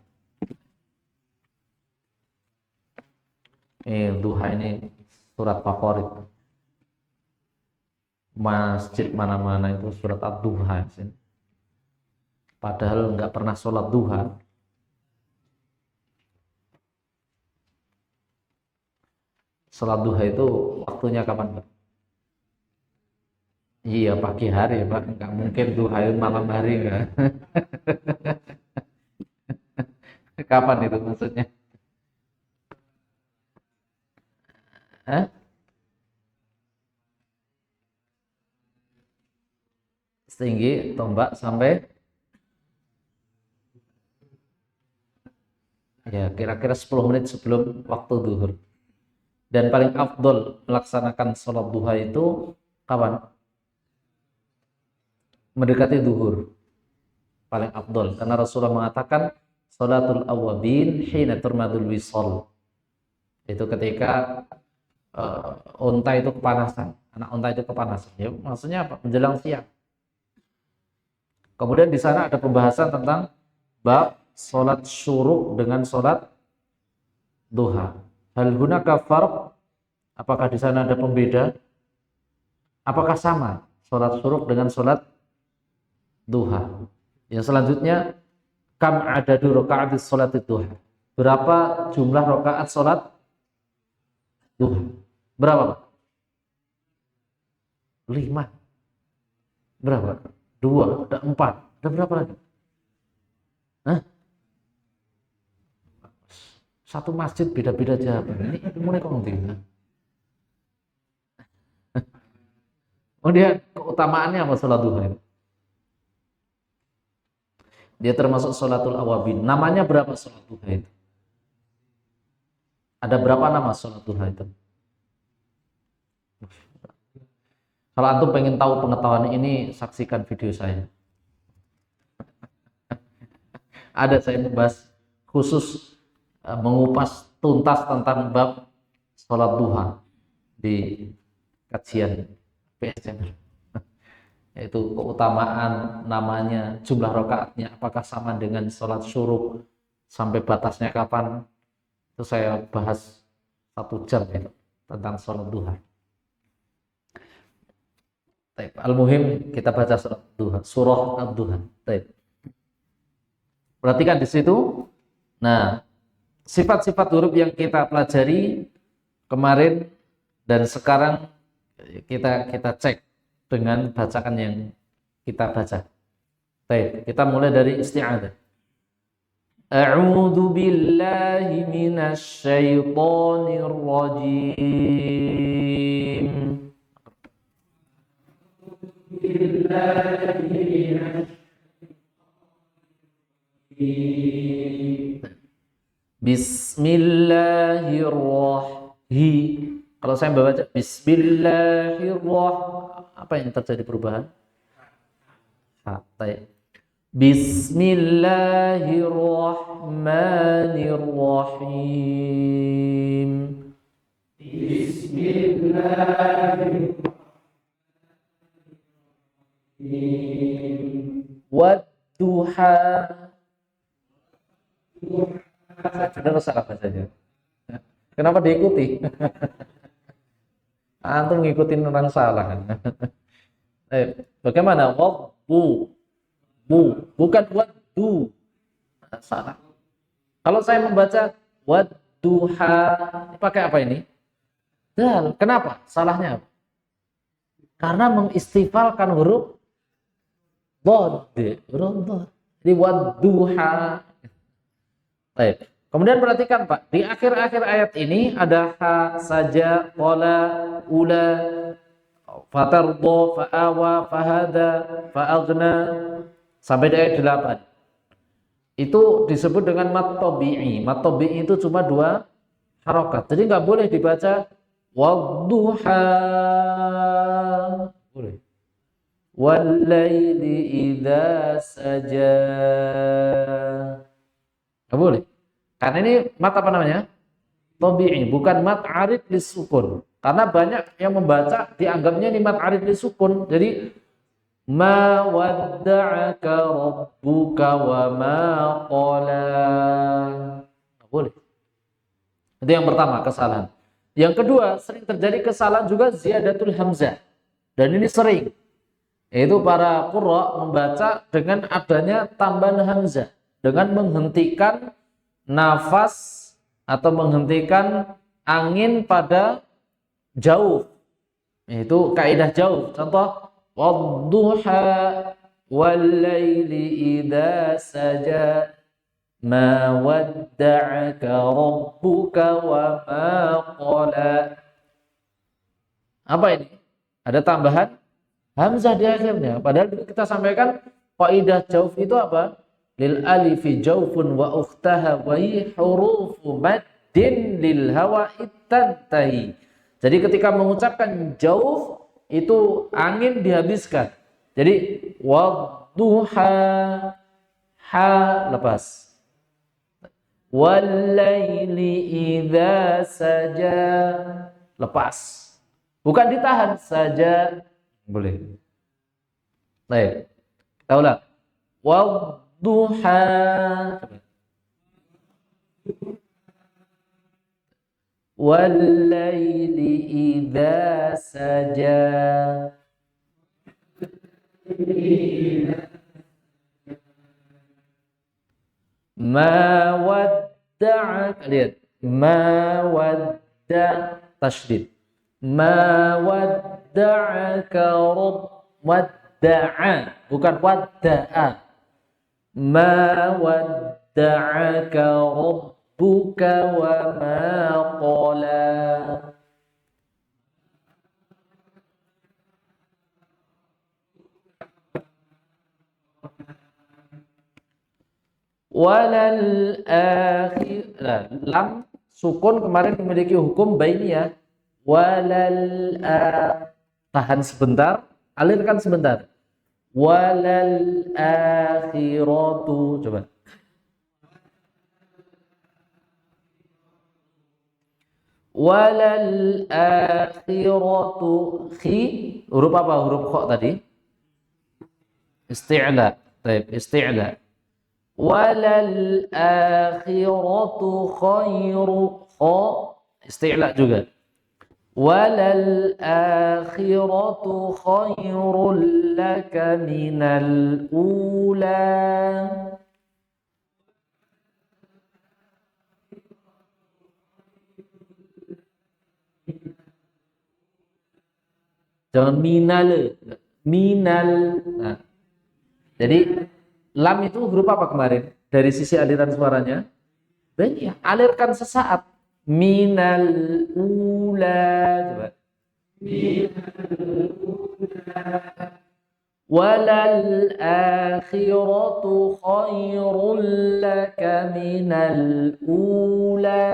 Duha ini surat favorit. Masjid mana-mana itu surat ad-duha. Padahal nggak pernah sholat duha. Sholat duha itu waktunya kapan, Pak? Iya, pagi hari, Pak. Nggak mungkin duha itu malam hari, enggak. Kapan itu maksudnya? Setinggi tombak sampai ya kira-kira 10 menit sebelum waktu duhur. Dan paling afdol melaksanakan sholat duha itu kapan? Mendekati duhur. Paling afdol karena Rasulullah mengatakan sholatul awabin hina turmadul wisol. Itu ketika unta itu kepanasan, anak unta itu kepanasan. Ya, maksudnya apa? Menjelang siang. Kemudian di sana ada pembahasan tentang bab sholat syuruk dengan sholat duha. Hal hunaka farq? Apakah di sana ada pembeda? Apakah sama sholat syuruk dengan sholat duha? Yang selanjutnya, kam adadu raka'atis sholat duha? Berapa jumlah rakaat sholat duha? Berapa, Pak? 5. Berapa? 2, ada 4. Ada berapa lagi? Satu masjid beda-beda jawaban. Ini mulai kok nanti. Kemudian keutamaannya apa sholat duha itu? Dia termasuk sholatul awabin. Namanya berapa sholat duha itu? Ada berapa nama sholat duha itu? Kalau antum pengen tahu pengetahuan ini, saksikan video saya. Ada saya membahas khusus mengupas tuntas tentang bab sholat duha di kajian PSN. Yaitu keutamaan, namanya, jumlah rakaatnya, apakah sama dengan sholat syuruk, sampai batasnya kapan. Itu saya bahas 1 jam ya, tentang sholat duha. Al-muhim kita baca surah ad-duha. Perhatikan di situ. Nah, sifat-sifat huruf yang kita pelajari kemarin dan sekarang kita cek dengan bacaan yang kita baca. Kita mulai dari isti'adzah. A'udzu billahi minasy syaithanir rajim. Bismillahirrahmanirrahim. Kalau saya membaca Bismillahirrahmanirrahim, apa yang terjadi perubahan? Baik. Bismillahirrahmanirrahim. Bismillahirrahmanirrahim. Wadduha. Sudah salah bacanya. Kenapa diikuti? Antum ngikutin orang salah kan? Bagaimana? Waddu. Bukan waddu. Salah. Kalau saya membaca wadduha, pakai apa ini? Dal. Kenapa? Salahnya apa? Karena mengistifalkan huruf dhad. Huruf dhad. Jadi wadduha. Baik. Kemudian perhatikan Pak, di akhir-akhir ayat ini ada ha, saja, qala, ula, fatardo, fa'awa, fahada, fa'aghna, sampai di ayat 8. Itu disebut dengan mat tabi'i. Mat tabi'i itu cuma 2 harokat. Jadi nggak boleh dibaca wadduha. Boleh. Wallaili idza saja. Nggak boleh. Karena ini mat apa namanya? Tabi'i, bukan mat arid lisukun. Karena banyak yang membaca dianggapnya ini mat arid lisukun. Jadi ma wadda'aka rabbuka wa ma qala. Boleh. Itu yang pertama, kesalahan. Yang kedua, sering terjadi kesalahan juga ziyadatul hamzah. Dan ini sering. Yaitu para qurra membaca dengan adanya tambahan hamzah, dengan menghentikan nafas atau menghentikan angin pada jauh. Itu kaidah jauh. Contoh wadduha wallaili idza saja ma wadda'aka rabbuka wa ma qala. Apa ini? Ada tambahan hamzah di akhirnya. Padahal kita sampaikan kaidah jauf itu apa? Lil alifi jaufun wa ukhtaha wa hurufu maddin lil hawa ittantahi. Jadi ketika mengucapkan jauf itu angin dihabiskan. Jadi wadduha, ha lepas. Wallaili idza saja, lepas. Bukan ditahan saja. Boleh. Baik. Kita ulang. Wadduha. Wallaili idza saja. Ma wadda'aka, lihat, ma wadda, tasydid, ma wadda'aka wadda'a, bukan wadda'a, ma wadda'aka rabbuka wa ma qala. Walal akhir, nah, lam sukun kemarin memiliki hukum bainiyah. Walal tahan sebentar, alirkan sebentar. Walal akhiratu, coba. Walal akhiratu, khi huruf apa? Huruf kha tadi. Isti'la. Baik, isti'la. Walal akhiratu khairu, kha isti'la juga. Walal akhiratu khairul laka minal ula. Jangan minal, minal. Nah, jadi lam itu huruf apa kemarin? Dari sisi aliran suaranya, ya, alirkan sesaat. Minal ula, coba. Minal ula. walal akhiratu khairul laka minal ula.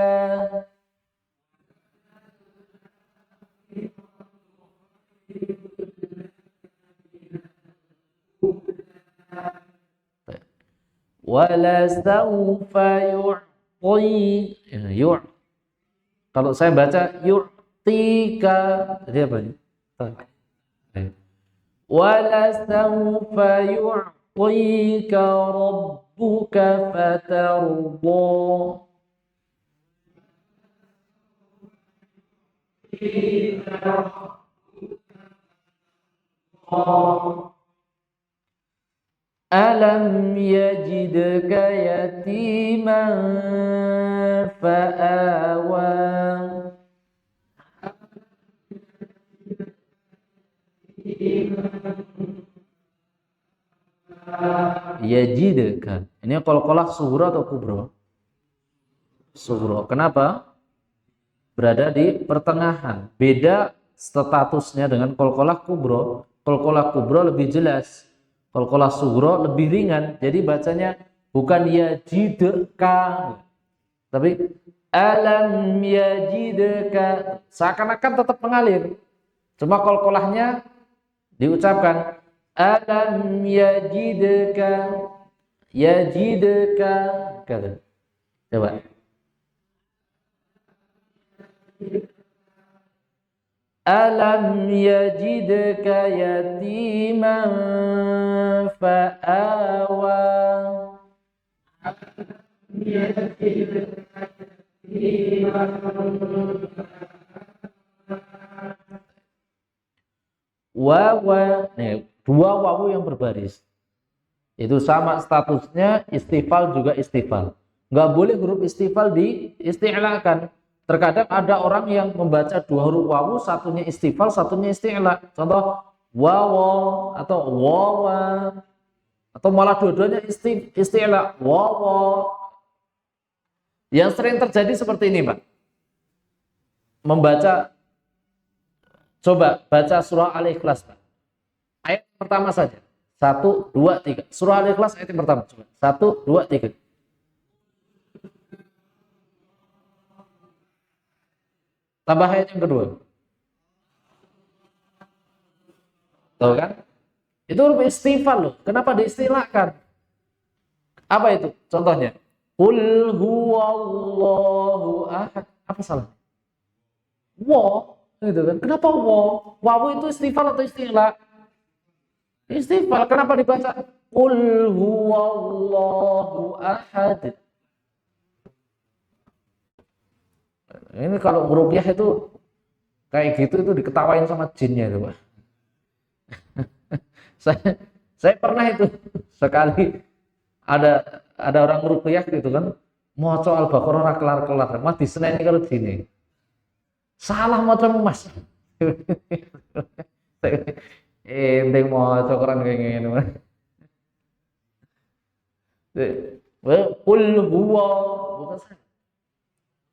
Wala sawfa kalau saya baca yu'tika, jadi apa ini? Wala sawfa yu'tika rabbuka fatarda. Alam yajidka yatiman fa'awa. Yajidka. Ini qalqalah sughra atau kubra? Sughra. Kenapa? Berada di pertengahan. Beda statusnya dengan qalqalah kubra. Qalqalah kubra lebih jelas. Qalqalah sughra lebih ringan, jadi bacanya bukan yajidka, tapi alam yajidka, seakan-akan tetap mengalir, cuma qalqalahnya diucapkan alam yajidka, kata. Coba. Alam yajidka yatiman fa'awa. Wawa, nih, dua wawu yang berbaris. Itu sama statusnya istifal juga istifal. Nggak boleh huruf istifal diisti'lakan. Terkadang ada orang yang membaca dua huruf wawu, satunya istifal, satunya isti'la. Contoh wawa atau wawa, atau malah dua-duanya isti'la, wawa. Yang sering terjadi seperti ini, Pak. Membaca, coba baca surah Al-Ikhlas, Pak. Ayat pertama saja. 1, 2, 3. Surah Al-Ikhlas ayat yang pertama. Coba. 1, 2, 3. Tambah ayat yang kedua. Tahu kan? Itu huruf istifal loh. Kenapa diistilahkan? Apa itu? Contohnya. Qul huwallahu ahad. Apa salah? Wa. Gitu kan? Kenapa wa? Wawu itu istifal atau istilah? Istifal. Kenapa dibaca? Qul huwallahu ahad. Ini kalau ruqyah itu kayak gitu itu diketawain sama jinnya itu, Pak. saya pernah itu sekali ada orang ruqyah gitu kan, maca Al-Baqarah ora kelar-kelar, mah diseneni karo jine. Salah maca Mas. Enteng maca Quran kayak ngene, Mas. Qul huwa, bukan saya.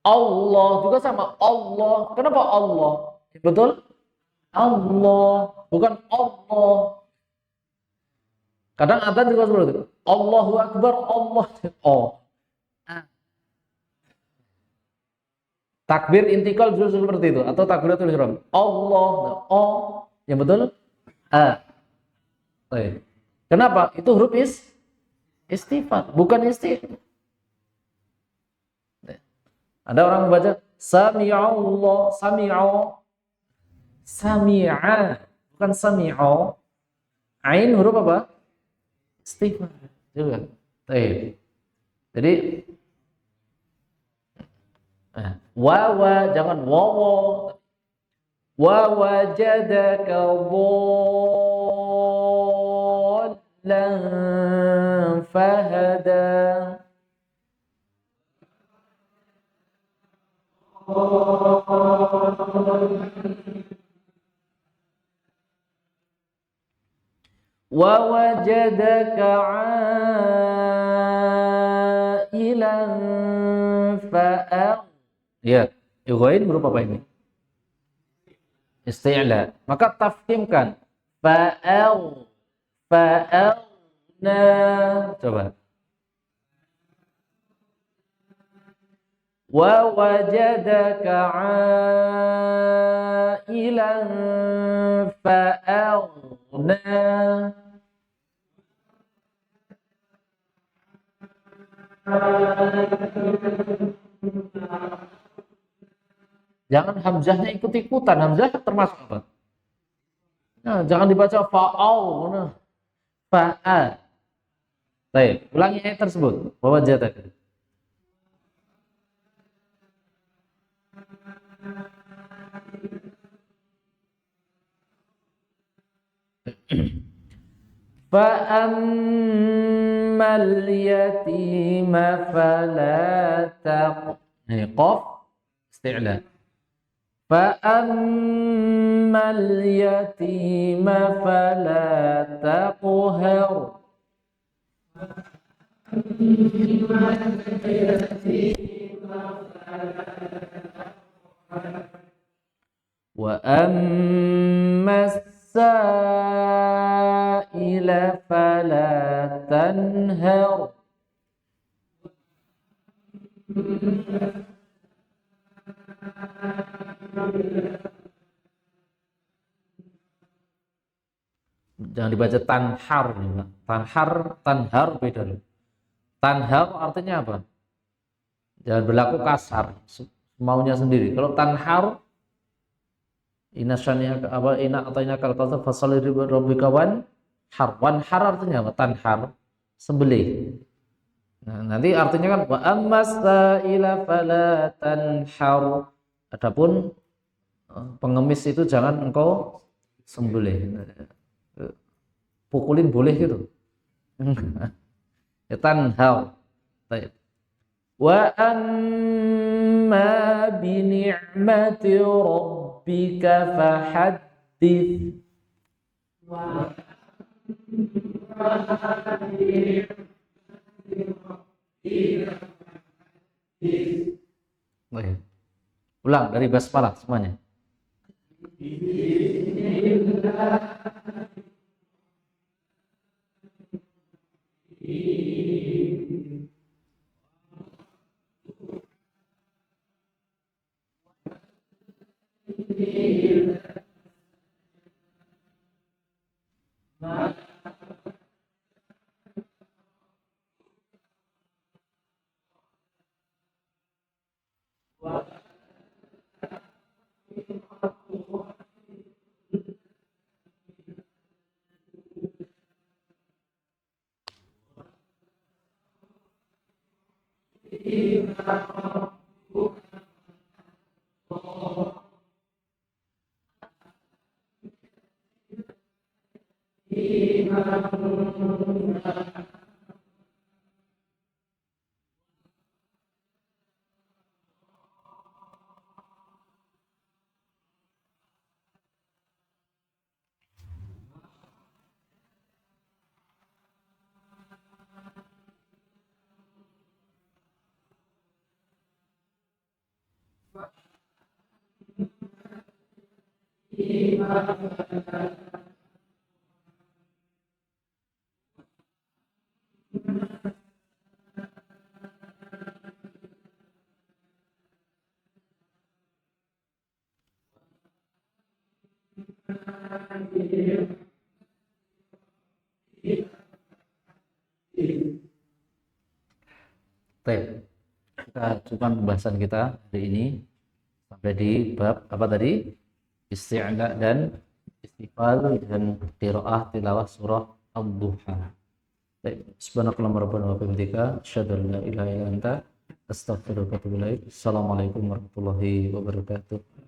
Allah juga sama Allah. Kenapa Allah? Betul? Allah, bukan Allah. Kadang adzan juga seperti itu. Allahu Akbar, Allah. Oh. Takbir intikal juga seperti itu, atau takbiratul ihram. Allah, oh, yang betul? Kenapa? Itu huruf istifal, bukan istifal. Ada orang membaca sami'allah, sami'a, bukan sami'o. Ain huruf apa? Istifal juga. Jadi wawa, jangan wawo. Wa wajadaka dhallan fahada. Wa wajadaka 'ailan fa'a. Ya, yughain huruf apa ini? Isti'la. Maka tafkhimkan. Fa'al. fa'aghna. Coba. Wa wajadaka 'ailan fa'aghna. Jangan hamzahnya ikut-ikutan. Hamzah termasuk apa? Nah, jangan dibaca fa'au. Nah, fa'a. Baik, ulangi ayat tersebut. Wa wajadaka. Fa'ammal yatima fala nih qaf isti'la. Fa'ammal yatima fala taqhar. Wa ammas sa'ila fala tanhar. Jangan dibaca tanhar. Tanhar, tanhar beda. Tanhar artinya apa? Jangan berlaku kasar, maunya sendiri. Kalau tanhar, inasyaniya apa ina atayna kal kautsar fasalli rabbika wan har artinya apa? Tanhar, sembelih. Nah, nanti artinya kan wa ammas sa'ila fala tanhar. Adapun pengemis itu jangan engkau sembelih. Pukulin boleh gitu. Ya tanhar. Baik. Wa amma bi ni'mati rabbika fahaddits. Baik. Ulang dari basmalah semuanya. Baik, kita cukupkan pembahasan kita hari ini sampai di bab apa tadi? Isti'la dan istifal dan qiraah tilawah surah Ad-Duha. Baik, subhanakallahumma rabbana wa bihamdika asyhadu an la ilaha illa anta astaghfiruka wa atubu ilaik. Assalamualaikum warahmatullahi wabarakatuh.